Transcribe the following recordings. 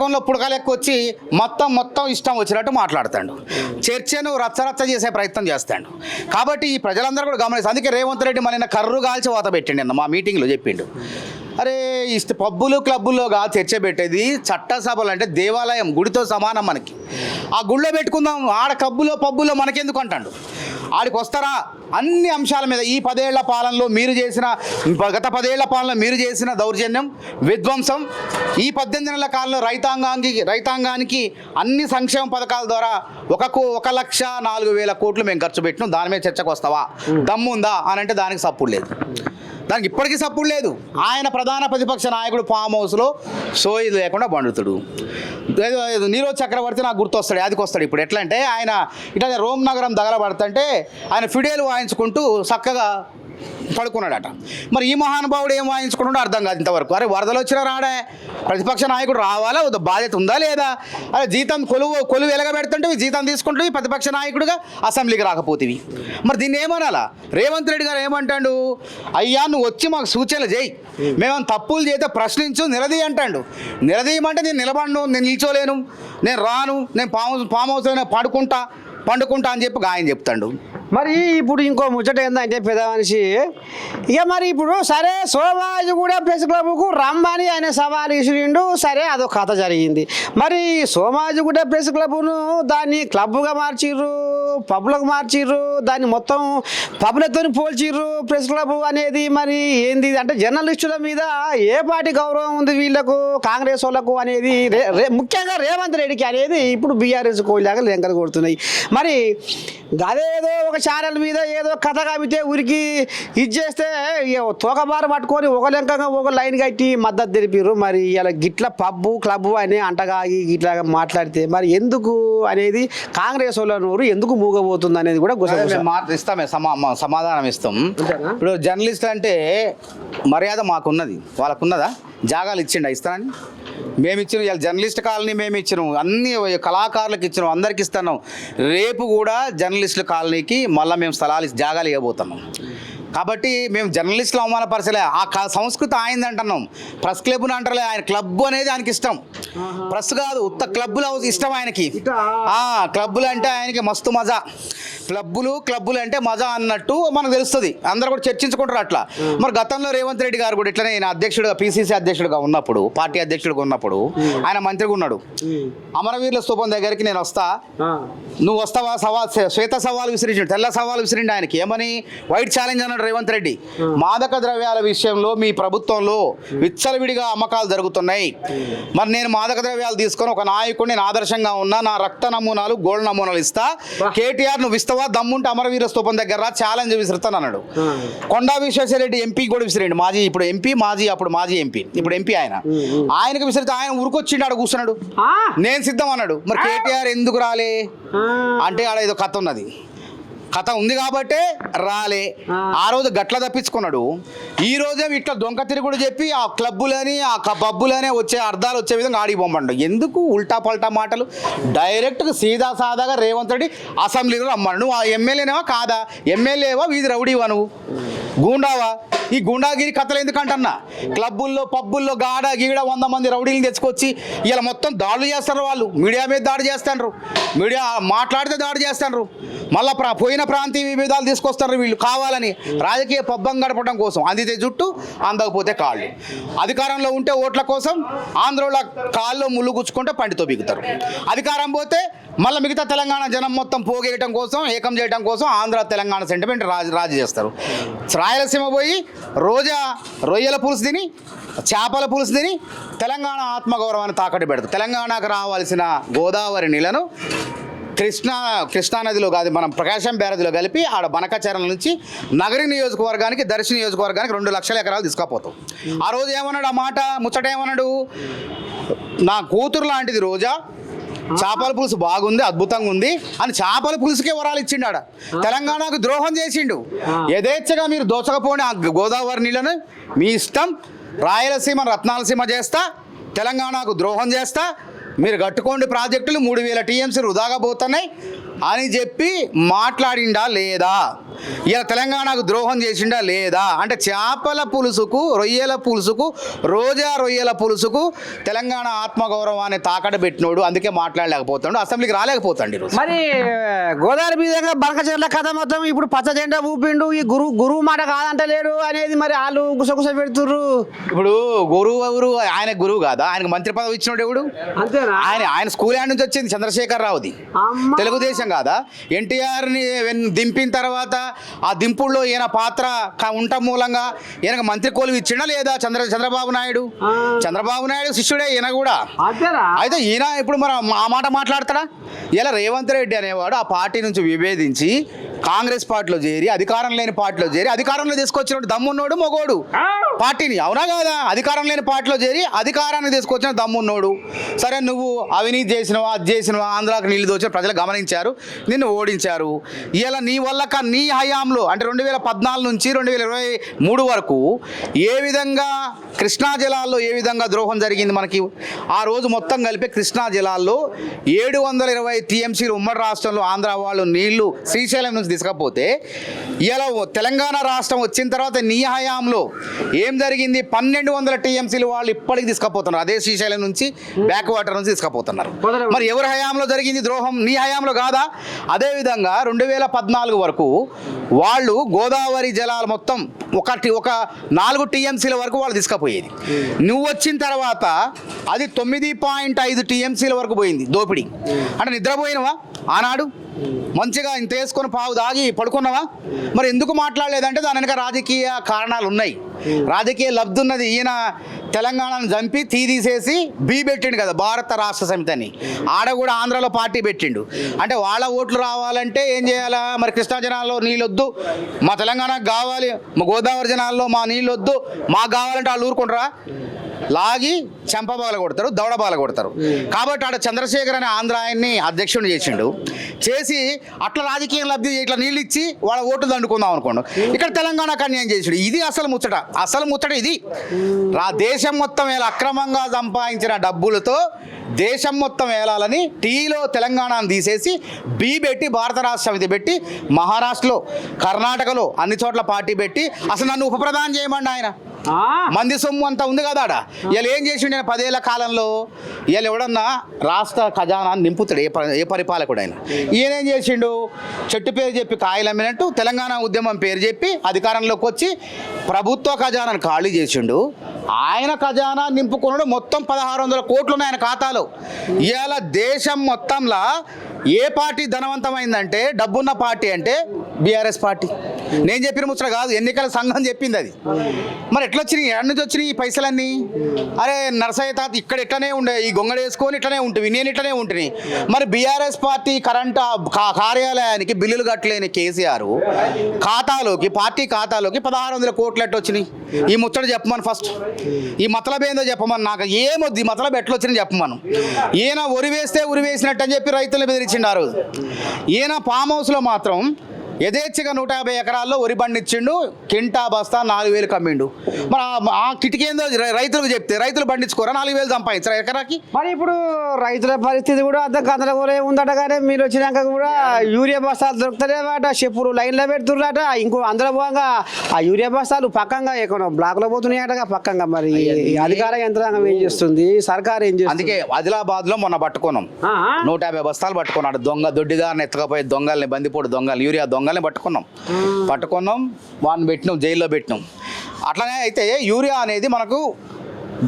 లో పుడకలెక్కి వచ్చి మొత్తం ఇష్టం వచ్చినట్టు మాట్లాడతాడు. చర్చను రచ్చరచ్చ చేసే ప్రయత్నం చేస్తాడు. కాబట్టి ఈ ప్రజలందరూ కూడా గమనిస్తారు. అందుకే రేవంత్ రెడ్డి మన కర్రు కాల్చి వాత పెట్టిండు. మా మీటింగ్లో చెప్పిండు, అరే పబ్బులు క్లబ్బుల్లోగా చర్చ పెట్టేది చట్టసభలు అంటే దేవాలయం గుడితో సమానం. మనకి ఆ గుళ్ళో పెట్టుకుందాం, ఆడ పబ్బులో మనకెందుకు అంటాడు. ఆడికి వస్తారా అన్ని అంశాల మీద. ఈ 10 ఏళ్ల పాలనలో మీరు చేసిన, గత 10 ఏళ్ల పాలనలో మీరు చేసిన దౌర్జన్యం, విధ్వంసం, ఈ 18 నెలల కాలంలో రైతాంగానికి అన్ని సంక్షేమ పథకాల ద్వారా 1,04,000 కోట్లు మేము ఖర్చు పెట్టినాం. దాని మీద చర్చకు వస్తావా, దమ్ముందా అని అంటే దానికి సప్పుడు లేదు. దానికి ఇప్పటికీ సప్పుడు లేదు. ఆయన ప్రధాన ప్రతిపక్ష నాయకుడు ఫామ్ హౌస్లో సోయి లేకుండా బండుతుడు. నీరజ్ చక్రవర్తి నాకు గుర్తొస్తాడు, యాదికి వస్తాడు. ఇప్పుడు ఎట్లా అంటే ఆయన ఇట్లా రోమ్ నగరం దగలబడుతుంటే ఆయన ఫిడేలు వాయించుకుంటూ చక్కగా పడుకున్నాడట. మరి ఈ మహానుభావుడు ఏం వాయించుకున్నాడో అర్థం కాదు ఇంతవరకు. అరే వరదలు వచ్చినా రాడే, ప్రతిపక్ష నాయకుడు రావాలా, బాధ్యత ఉందా లేదా? అరే జీతం కొలువు ఎలగబెడుతుంటే జీతం తీసుకుంటే ప్రతిపక్ష నాయకుడిగా అసెంబ్లీకి రాకపోతేవి. మరి దీన్ని ఏమనాలా? రేవంత్ రెడ్డి గారు ఏమంటాడు, అయ్యా నువ్వు వచ్చి మాకు సూచనలు చేయి, మేమేమైనా తప్పులు చేస్తే ప్రశ్నించు, నిలదీయి అంటాడు. నిలదీయమంటే నేను నిలబడను, నేను నిల్చోలేను, నేను రాను, నేను ఫామ్ హౌస్లో పండుకుంటా అని చెప్పి ఆయన చెప్తాడు. మరి ఇప్పుడు ఇంకో ముచ్చట ఏంటంటే పెద్ద మనిషి ఇక మరి ఇప్పుడు సరే సోమాజిగూడ ప్రెస్ క్లబ్కు రమ్మని ఆయన సవాలు ఇసిరిండు. సరే అదొక కథ జరిగింది. మరి సోమాజిగూడ ప్రెస్ క్లబ్ను దాన్ని క్లబ్గా మార్చిర్రు, పబ్లకు మార్చిర్రు, దాన్ని మొత్తం పబ్లతో పోల్చిర్రు ప్రెస్ క్లబ్ అనేది. మరి ఏంది అంటే జర్నలిస్టుల మీద ఏ పార్టీ గౌరవం ఉంది వీళ్ళకు, కాంగ్రెస్ వాళ్ళకు అనేది ముఖ్యంగా రేవంత్ రెడ్డికి అనేది ఇప్పుడు బీఆర్ఎస్ కోళ్ళగా లెంకలు కొడుతున్నాయి. మరి అదేదో ఒక ఛానల్ మీద ఏదో కథ కామితే ఊరికి ఇది చేస్తే తోకబార పట్టుకొని ఒక లెంకగా ఒక లైన్ కట్టి మద్దతు తెలిపారు. మరి ఇలా గిట్ల పబ్బు క్లబ్ అని అంటగాగి ఇట్లా మాట్లాడితే మరి ఎందుకు అనేది కాంగ్రెస్ వాళ్ళ నోరు ఎందుకు మూగబోతుంది అనేది కూడా ఇస్తామే సమాధానం ఇస్తాం. ఇప్పుడు జర్నలిస్ట్ అంటే మర్యాద మాకున్నది, వాళ్ళకున్నదా? జాగాలు ఇచ్చిండా ఇస్తానని? మేము ఇచ్చినాం. ఇలా జర్నలిస్ట్ కాలనీ మేము ఇచ్చినాం, అన్ని కళాకారులకు ఇచ్చినాం, అందరికి ఇస్తున్నాం. రేపు కూడా జర్నలిస్టుల కాలనీకి మళ్ళీ మేము జాగాలు ఇవ్వబోతున్నాం. కాబట్టి మేము జర్నలిస్టులు అవమానపరచలే. ఆ సంస్కృతి ఆయనది అంటున్నాం. ప్రెస్ క్లబ్ని అంటారులే, ఆయన క్లబ్ అనేది ఆయనకి ఇష్టం. ప్రెస్ కాదు, ఉత్త క్లబ్బులు ఇష్టం ఆయనకి. క్లబ్బులు అంటే ఆయనకి మస్తు మజా. క్లబ్బులు అంటే మజా అన్నట్టు మనకు తెలుస్తుంది. అందరూ కూడా చర్చించుకుంటారు అట్లా. మరి గతంలో రేవంత్ రెడ్డి గారు కూడా ఇట్లనే ఆయన అధ్యక్షుడుగా, పిసిసి అధ్యక్షుడిగా ఉన్నప్పుడు, పార్టీ అధ్యక్షుడిగా ఉన్నప్పుడు ఆయన మంత్రిగా ఉన్నాడు. అమరవీరుల స్తూపం దగ్గరికి నేను వస్తా, నువ్వు వస్తావా, శ్వేత సవాలు విసిరించాడు, తెల్ల సవాలు విసిరిండి ఆయనకి. ఏమని? వైట్ ఛాలెంజ్ అన్నాడు రేవంత్ రెడ్డి. మాదక ద్రవ్యాల విషయంలో మీ ప్రభుత్వంలో విచ్చలవిడిగా అమ్మకాలు జరుగుతున్నాయి. మరి నేను మాదక ద్రవ్యాలు తీసుకొని ఒక నాయకుడిని నేను ఆదర్శంగా ఉన్నా, నా రక్త నమూనాలు, గోల్డ్ నమూనాలు ఇస్తా, కేటీఆర్ నువ్వు ఇస్తావా, దమ్ముంటే అమరవీర స్తూపం దగ్గర ఛాలెంజ్ విసురుతాను అన్నాడు. కొండా విశ్వేశ్వరరెడ్డి ఎంపీ కూడా విసిరండి, ఇప్పుడు ఎంపీ ఆయనకు విసిరితే ఆయన ఉరికొచ్చిండు, ఆడ కూర్చున్నాడు, నేను సిద్ధం అన్నాడు. మరి కేటీఆర్ ఎందుకు రాలే అంటే ఆడ ఏదో కథ ఉంది కాబట్టే రాలే. ఆ రోజు గట్ల తప్పించుకున్నాడు. ఈ రోజే ఇట్లా దొంగ తిరుగుడు చెప్పి ఆ క్లబ్బులని, ఆ పబ్బులనే వచ్చే అర్థాలు వచ్చే విధంగా ఆడికి పంపండు. ఎందుకు ఉల్టా పల్టా మాటలు? డైరెక్ట్గా సీదా సాదాగా రేవంత్ రెడ్డి అసెంబ్లీలో రమ్మను. నువ్వు ఆ ఎమ్మెల్యేనేవా కాదా? ఎమ్మెల్యేవా, వీధి రౌడీవా, నువ్వు గూండావా? ఈ గుండాగిరి కథలు ఎందుకంటన్నా? క్లబ్బుల్లో పబ్బుల్లో గాడ గీడ 100 మంది రౌడీలను తెచ్చుకొచ్చి ఇలా మొత్తం దాడులు చేస్తారు. వాళ్ళు మీడియా మీద దాడి చేస్తారు, మీడియా మాట్లాడితే దాడి చేస్తారు, మళ్ళీ పోయిన ప్రాంతీయ విభేదాలు తీసుకొస్తారు వీళ్ళు కావాలని, రాజకీయ పబ్బం గడపడం కోసం. అందితే జుట్టు, అందకపోతే కాళ్ళు. అధికారంలో ఉంటే ఓట్ల కోసం ఆంధ్రోళ్ళ కాళ్ళు ముళ్ళు గుచ్చుకుంటే పండితో బిగుతారు. అధికారం పోతే మళ్ళీ మిగతా తెలంగాణ జనం మొత్తం పోగేయటం కోసం, ఏకం చేయడం కోసం ఆంధ్ర తెలంగాణ సెంటిమెంట్ రాజు చేస్తారు. రాయలసీమ పోయి రోజా రొయ్యల పులుసు తిని, చేపల పులుసు తిని తెలంగాణ ఆత్మగౌరవాన్ని తాకట్టు పెడతారు. తెలంగాణకు రావాల్సిన గోదావరి నీళ్లను కృష్ణానదిలో కాదు, మనం ప్రకాశం బ్యారేజ్లో కలిపి ఆడ బనకచర్ల నుంచి నగరి నియోజకవర్గానికి, దర్శి నియోజకవర్గానికి 2 లక్షల ఎకరాలు తీసుకుపోతాం. ఆ రోజు ఏమన్నాడు? ఆ మాట ముచ్చట ఏమన్నాడు? నా కూతురు లాంటిది రోజా, చేపల పులుసు బాగుంది, అద్భుతంగా ఉంది అని చేపల పులుసుకే వరాలు ఇచ్చిండు. ఆడ తెలంగాణకు ద్రోహం చేసిండు. యథేచ్ఛగా మీరు దోచకపోని ఆ గోదావరి నీళ్ళను మీ ఇష్టం, రాయలసీమ రత్నాలసీమ చేస్తా, తెలంగాణకు ద్రోహం చేస్తా, మీరు కట్టుకోండి ప్రాజెక్టులు 3000 టీఎంసీలు వృధాగా పోతున్నాయి, అని చెప్పి మాట్లాడిండా లేదా? ఇలా తెలంగాణకు ద్రోహం చేసిండా లేదా? అంటే చేపల పులుసుకు, రొయ్యల పులుసుకు, రోజా రొయ్యల పులుసుకు తెలంగాణ ఆత్మగౌరవాన్ని తాకట పెట్టినోడు, అందుకే మాట్లాడలేకపోతాడు, అసెంబ్లీకి రాలేకపోతాడు ఈరోజు. మరి గోదావరి మీదుగా బంకచెర్ల కథ మొత్తం ఇప్పుడు పచ్చ జెండా ఊపిండు, ఈ గురువు మాట కాదంటలేడు అనేది మరి వాళ్ళు గుసగుస పెడుతుర్రు. ఇప్పుడు గురువు ఎవరు? ఆయన గురువు కాదా? ఆయనకు మంత్రి పదవి ఇచ్చినోడు ఎవడు? అంతేనా? ఆయన స్కూల్ యాడ్ నుంచి వచ్చింది చంద్రశేఖర్ రావుది. అమ్మా. తెలుగుదేశం కాదా? ఎన్టీఆర్ని దింపిన తర్వాత ఆ దింపుల్లో ఈయన పాత్ర ఉండటం మూలంగా ఈయనకు మంత్రి కోలు ఇచ్చిండా లేదా? చంద్రబాబు నాయుడు. చంద్రబాబు నాయుడు శిష్యుడే ఈయన కూడా. అంతేనా? అయితే ఈయన ఇప్పుడు మరి ఆ మాట మాట్లాడతాడా? ఇలా రేవంత్ రెడ్డి అనేవాడు ఆ పార్టీ నుంచి విభేదించి కాంగ్రెస్ పార్టీలో చేరి, అధికారం లేని పార్టీలో చేరి అధికారంలో తీసుకొచ్చినోడు దమ్మున్నోడు మొగోడు పార్టీని, అవునా కాదా? అధికారం లేని పార్టీలో చేరి అధికారాన్ని తీసుకొచ్చిన దమ్మున్నోడు. సరే, నువ్వు అవినీతి చేసినవా, అది చేసినవా, ఆంధ్రాకు నీళ్ళు దోచిన ప్రజలు గమనించారు, నిన్ను ఓడించారు. ఇలా నీ వల్ల నీ హయాంలో అంటే 2014 నుంచి 2023 వరకు ఏ విధంగా కృష్ణా జలాల్లో ఏ విధంగా ద్రోహం జరిగింది మనకి? ఆ రోజు మొత్తం కలిపి కృష్ణా జలాల్లో 720 టీఎంసీలు ఉమ్మడి రాష్ట్రంలో ఆంధ్ర వాళ్ళు నీళ్లు శ్రీశైలం నుంచి తీసుకపోతే, ఇలా తెలంగాణ రాష్ట్రం వచ్చిన తర్వాత నీ హయాంలో ఏం జరిగింది? 1200 టీఎంసీలు వాళ్ళు ఇప్పటికి తీసుకపోతున్నారు, అదే శ్రీశైలం నుంచి బ్యాక్ వాటర్ నుంచి తీసుకపోతున్నారు. మరి ఎవరి హయాంలో జరిగింది ద్రోహం? నీ హయాంలో కాదా? అదేవిధంగా 2014 వరకు వాళ్ళు గోదావరి జలాలు మొత్తం ఒక 4 టీఎంసీల వరకు వాళ్ళు తీసుకుపోయేది. నువ్వు వచ్చిన తర్వాత అది 9.5 టీఎంసీల వరకు పోయింది దోపిడీ. అంటే నిద్రపోయినవా ఆనాడు? మంచిగా ఇంత వేసుకొని పావు దాగి పడుకున్నావా? మరి ఎందుకు మాట్లాడలేదంటే దాని వెనక రాజకీయ కారణాలు ఉన్నాయి, రాజకీయ లబ్ధి ఉన్నది. ఈయన తెలంగాణను చంపి తీసేసి పెట్టిండు కదా భారత రాష్ట్ర సమితి అని, ఆడ కూడా ఆంధ్రాలో పార్టీ పెట్టిండు. అంటే వాళ్ళ ఓట్లు రావాలంటే ఏం చేయాలా? మరి కృష్ణా జనాల్లో నీళ్ళు వద్దు, మా తెలంగాణకు కావాలి, మా గోదావరి జనాల్లో మా నీళ్ళు వద్దు, మాకు కావాలంటే వాళ్ళు ఊరుకుంటారా? లాగి చెంపబాల కొడతారు, దవడబాల కొడతారు. కాబట్టి ఆడ చంద్రశేఖర్ అనే ఆంధ్ర ఆయన్ని అధ్యక్షుడిని చేసిండు. చేసి అట్లా రాజకీయ లబ్ధి ఇట్లా నీళ్ళు ఇచ్చి వాళ్ళ ఓట్లు దండుకుందాం అనుకోండు. ఇక్కడ తెలంగాణకు అన్యాయం చేసిండు. ఇది అసలు ముచ్చట ఇది. దేశం మొత్తం వేళ అక్రమంగా సంపాదించిన డబ్బులతో దేశం మొత్తం వేలాలని టీలో తెలంగాణను తీసేసి పెట్టి భారత రాష్ట్ర సమితి పెట్టి మహారాష్ట్రలో, కర్ణాటకలో అన్ని చోట్ల పార్టీ పెట్టి అసలు నన్ను ఉప ప్రధాని చేయమండి ఆయన. మంది సొమ్ము అంతా ఉంది కదా ఆడ. ఇలా ఏం చేసిండు ఆయన 10 ఏళ్ల కాలంలో? ఇలా ఎవడన్నా రాష్ట్ర ఖజానా నింపుతాడు ఏ పరిపాలకుడు అయినా. ఈయనేం చేసిండు? చెట్టు పేరు చెప్పి కాయలు అమ్మినట్టు తెలంగాణ ఉద్యమం పేరు చెప్పి అధికారంలోకి వచ్చి ప్రభుత్వ ఖజానాను ఖాళీ చేసిండు. ఆయన ఖజానా నింపుకున్నాడు. మొత్తం 1600 కోట్లు ఉన్నాయి ఆయన ఖాతాలో. ఇవాళ దేశం మొత్తంలో ఏ పార్టీ ధనవంతమైందంటే, డబ్బున్న పార్టీ అంటే బీఆర్ఎస్ పార్టీ. నేను చెప్పిన ముచ్చట కాదు, ఎన్నికల సంఘం చెప్పింది అది. మరి ఎట్లా వచ్చినాయి? ఎక్కడి నుంచి వచ్చినాయి ఈ పైసలన్నీ? అరే నరసయ్య తాత ఇక్కడ ఇట్లనే ఉండే, ఈ గొంగడ వేసుకొని ఇట్లనే ఉంటుంది, నేను ఇట్లనే ఉంటుంది. మరి బీఆర్ఎస్ పార్టీ కరెంట్ కార్యాలయానికి బిల్లులు కట్టలేని కేసీఆర్ ఖాతాలోకి, పార్టీ ఖాతాలోకి 1600 కోట్లు ఎట్లా వచ్చినాయి? ఈ ముచ్చట చెప్పమని ఫస్ట్. ఈ మతలబ్ ఏందో చెప్పమని. నాకు ఏమొద్దు, ఈ మతలబ్ ఎట్లా వచ్చినా చెప్పమను. ఈయన ఉరి వేసినట్టు అని చెప్పి రైతులు బెదిరించిండు ఆ రోజు. ఈయన ఫామ్ హౌస్లో మాత్రం యథేచ్ఛగా 150 ఎకరాల్లో వరి పండించిండు, కింటా బస్తా 4000 కమ్మిండు. మరి ఆ కిటికీ ఏందో రైతులకు చెప్తే రైతులు పండించుకోరా? 4000 సంపాదించరా ఎకరాకి? మరి ఇప్పుడు రైతుల పరిస్థితి కూడా అంత గందరగోళం ఉందట. కానీ మీరు వచ్చినాక కూడా యూరియా బస్తాలు దొరుకుతలేవట, చెప్పులు లైన్లో పెడుతుర్రట. ఇంకో అందరభాగంగా ఆ యూరియా బస్తాలు పక్కంగా ఎక్కడ బ్లాక్లో పోతున్నాయటగా పక్కంగా. మరి అధికార యంత్రాంగం ఏం చేస్తుంది, సర్కారు ఏం చేస్తుంది? అందుకే ఆదిలాబాద్లో మొన్న పట్టుకున్నాం, 150 బస్తాలు పట్టుకున్నాడు. దొడ్డిదారిని ఎత్తుకపోయి దొంగల్ని, బందిపోటు దొంగలు, యూరియా దొంగల్ని పట్టుకున్నాం, వాడిని పెట్టినాం, జైల్లో పెట్టినాం. అట్లనే అయితే యూరియా అనేది మనకు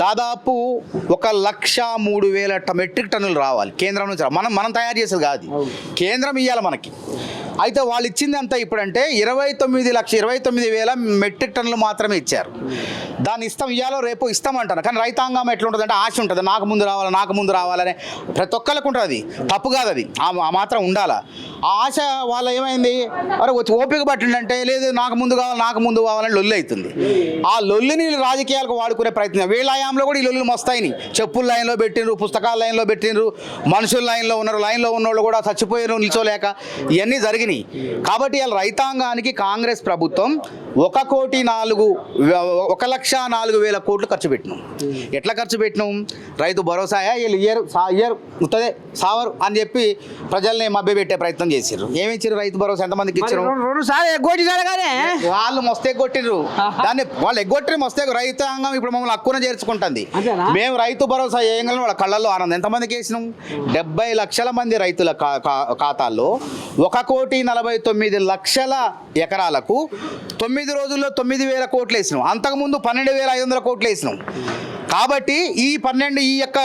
దాదాపు 1,03,000 మెట్రిక్ టన్నులు రావాలి కేంద్రం నుంచి. మనం తయారు చేసేది కాదు, కేంద్రం ఇవ్వాలి మనకి. అయితే వాళ్ళు ఇచ్చింది అంతా ఇప్పుడంటే 29,29,000 మెట్రిక్ టన్నులు మాత్రమే ఇచ్చారు. దాన్ని ఇయ్యాలో రేపు ఇస్తామంటాను. కానీ రైతాంగం ఎట్లుంటుంది అంటే ఆశ ఉంటుంది, నాకు ముందు రావాలనే ప్రతి ఒక్కరికి ఉంటుంది. అది తప్పు కాదు, అది ఆ మాత్రం ఉండాలా. ఆ ఆశ వాళ్ళ ఏమైంది, అరే వచ్చి ఓపిక పట్టిండంటే లేదు నాకు ముందు కావాలని లొల్లి అవుతుంది. ఆ లొల్లిని రాజకీయాలకు వాడుకునే ప్రయత్నం. వీళ్ళ హయాంలో కూడా ఈ లొల్లులు మస్తాయిని. చెప్పుల లైన్లో పెట్టినరు, పుస్తకాల లైన్లో పెట్టినరు, మనుషుల లైన్లో ఉన్నారు, లైన్లో ఉన్నోళ్ళు కూడా చచ్చిపోయారు నిల్చోలేక. ఇవన్నీ జరిగినాయి. జరిగినాయి. కాబట్టి ఇలా రైతాంగానికి కాంగ్రెస్ ప్రభుత్వం 1,04,000 కోట్లు ఖర్చు పెట్టినాం. ఎట్లా ఖర్చు పెట్టినాం? రైతు భరోసాయా వీళ్ళు ఇయర్ ఉత్తదే సావరు అని చెప్పి ప్రజల్ని మభ్యపెట్టే ప్రయత్నం చేసిర్రు. ఏమి ఇచ్చారు? రైతు భరోసా ఎంతమందికి ఇచ్చారు? 2 సార్లు ఎగ్గొట్టినారు కానీ వాళ్ళు మస్తే కొట్టిర్రు. దాన్ని వాళ్ళు ఎగ్గొట్టి మస్తే రైతాంగం ఇప్పుడు మమ్మల్ని హక్కున చేర్చుకుంటుంది. అంతేనా? మేము రైతు భరోసా వేయగలను వాళ్ళ కళ్ళల్లో ఆనందం. ఎంతమందికి వేసినాం? 70 లక్షల మంది రైతుల ఖాతాల్లో 1,49,00,000 ఎకరాలకు 9 రోజుల్లో 9,000 కోట్లు వేసినాం. అంతకుముందు 12,500 కోట్లు వేసినాం. కాబట్టి ఈ యొక్క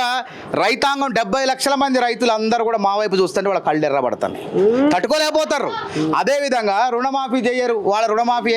రైతాంగం 70 లక్షల మంది రైతులు అందరూ కూడా మా వైపు చూస్తుంటే వాళ్ళ కళ్ళు ఎర్రబడతాయి, తట్టుకోలేకపోతారు. అదేవిధంగా రుణమాఫీ చేయరు. వాళ్ళ రుణమాఫీ